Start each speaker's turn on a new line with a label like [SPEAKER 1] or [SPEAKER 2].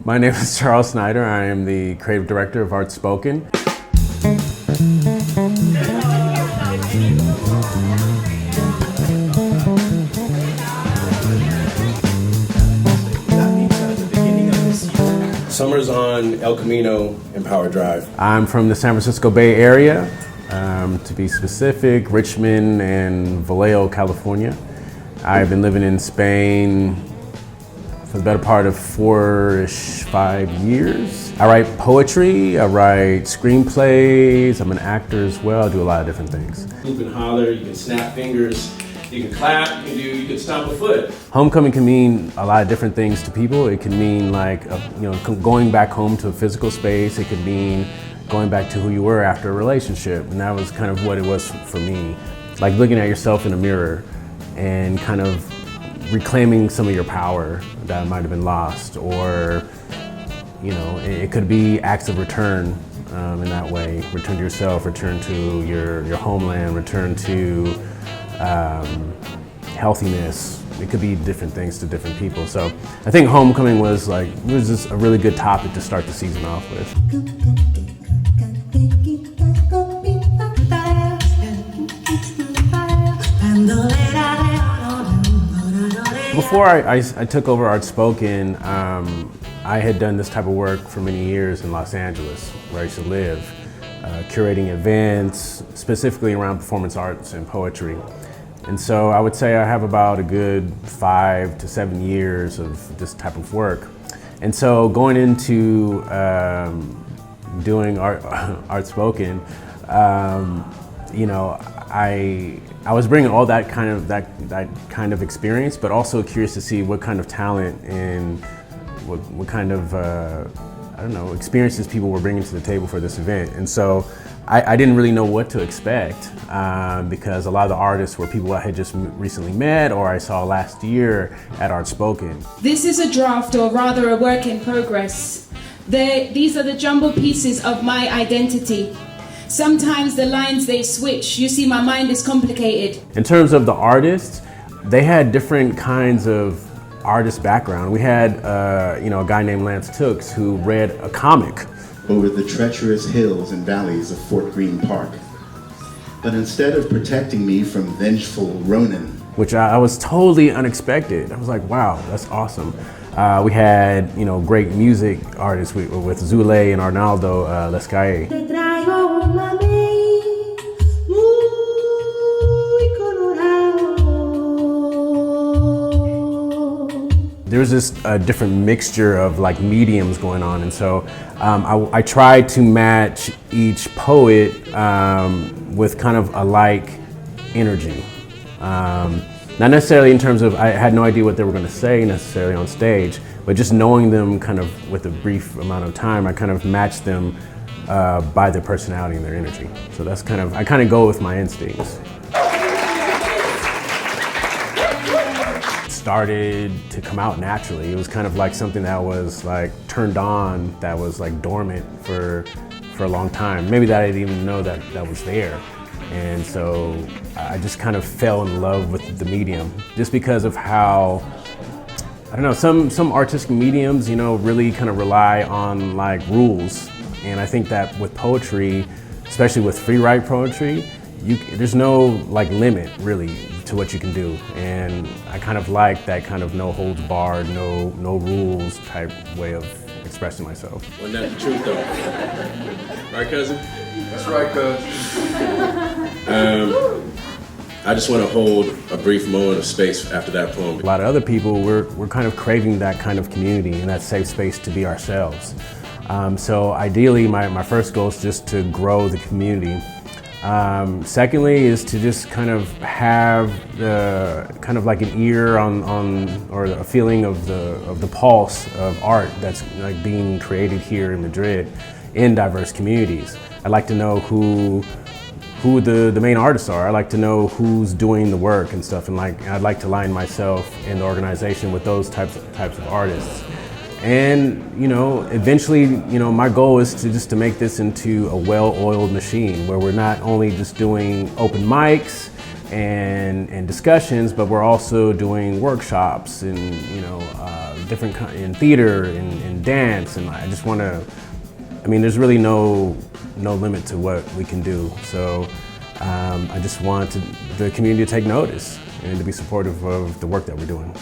[SPEAKER 1] My name is Charles Snyder. I am the creative director of Outspoken. Summer's on El Camino and Power Drive. I'm from the San Francisco Bay Area, to be specific, Richmond and Vallejo, California. I've been living in Spain for the better part of 5 years. I write poetry, I write screenplays, I'm an actor as well, I do a lot of different things. You can holler, you can snap fingers, you can clap, you can stomp a foot. Homecoming can mean a lot of different things to people. It can mean like, going back home to a physical space. It could mean going back to who you were after a relationship. And that was kind of what it was for me. Like looking at yourself in a mirror and kind of reclaiming some of your power that might have been lost, or it could be acts of return in that way. Return to yourself, return to your homeland, return to healthiness. It could be different things to different people. So I think homecoming was just a really good topic to start the season off with. Before I took over Outspoken, I had done this type of work for many years in Los Angeles, where I used to live, curating events, specifically around performance arts and poetry. And so I would say I have about a good 5 to 7 years of this type of work. And so going into doing Outspoken, I was bringing all that kind of experience, but also curious to see what kind of talent and what kind of experiences people were bringing to the table for this event. And so I didn't really know what to expect because a lot of the artists were people I had just recently met or I saw last year at Outspoken.
[SPEAKER 2] This is a draft, or rather a work in progress. These are the jumbled pieces of my identity. Sometimes the lines, they switch. You see, my mind is complicated.
[SPEAKER 1] In terms of the artists, they had different kinds of artist background. We had a guy named Lance Tooks who read a comic
[SPEAKER 3] over the treacherous hills and valleys of Fort Greene Park. But instead of protecting me from vengeful Ronin,
[SPEAKER 1] which I was totally unexpected. I was like, wow, that's awesome. We had, great music artists with Zule and Arnaldo Lescalle. There was this different mixture of mediums going on, and so I tried to match each poet with kind of a like energy. Not necessarily in terms of, I had no idea what they were going to say necessarily on stage, but just knowing them kind of with a brief amount of time, I kind of matched them by their personality and their energy. So that's I kind of go with my instincts. Started to come out naturally. It was kind of like something that was turned on, that was dormant for a long time. Maybe that I didn't even know that was there. And so I just kind of fell in love with the medium just because of how, I don't know, some artistic mediums, really kind of rely on rules. And I think that with poetry, especially with free write poetry, there's no limit really to what you can do. And I kind of like that kind of no holds barred, no rules type way of expressing myself. Wasn't that the truth though? Right, cousin?
[SPEAKER 4] That's right, cuz.
[SPEAKER 1] I just want to hold a brief moment of space after that poem. A lot of other people, we're kind of craving that kind of community and that safe space to be ourselves. So ideally, my first goal is just to grow the community. Secondly is to just kind of have kind of an ear on or a feeling of the pulse of art that's being created here in Madrid in diverse communities. I'd like to know who the main artists are. I'd like to know who's doing the work and stuff, and I'd like to align myself in the organization with those types of artists. And eventually, my goal is to make this into a well-oiled machine where we're not only just doing open mics and discussions, but we're also doing workshops and different in theater and dance, and I just want to. I mean, there's really no limit to what we can do. So I just want the community to take notice and to be supportive of the work that we're doing.